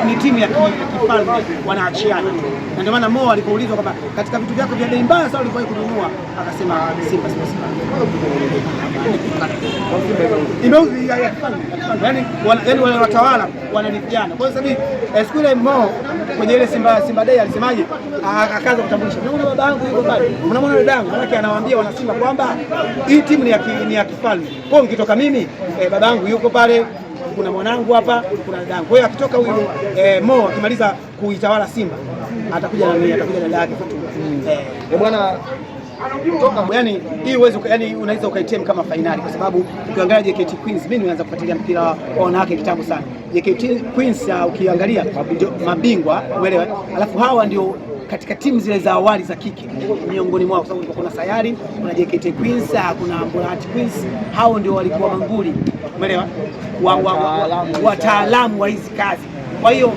Ni timu ya kifalme wanaachiana. Na ndio maana Mo alipoulizwa kwamba katika vitu vyako vya bei mbaya sana ulivyowahi kununua, akasema Simba Sports Club. Imeuzi ya kifalme. Yaani wale watawala wanalifiana. Kwa sababu siku ile Mo kwenye ile Simba Day alisemaje? Akaanza kutambulisha. Unaona baba yangu yuko pale. Unamwona dada yangu, maana anawaambia wana Simba kwamba hii timu ni ya kifalme. Kwa hiyo nikitoka mimi baba yangu yuko pale, kuna mwanangu hapa, kuna dadangu. Kwa hiyo akitoka huyu Mo akimaliza kuitawala Simba, atakuja na mimi, atakuja na dada yake bwana kutoka. Yani hii uwezo, yani unaweza ukaitem kama finali, kwa sababu ukiangalia JKT Queens, mimi nimeanza kufuatilia mpira wa wanawake kitambo sana. JKT Queens ukiangalia ndio mabingwa, umeelewa? Alafu hawa ndio katika timu zile za awali za kike miongoni mwao, kwa sababu kuna Sayari, kuna JKT Queens, kuna Mbulahati Queens, hao ndio walikuwa manguli, umeelewa? Wataalamu wa hizi kazi. Kwa hiyo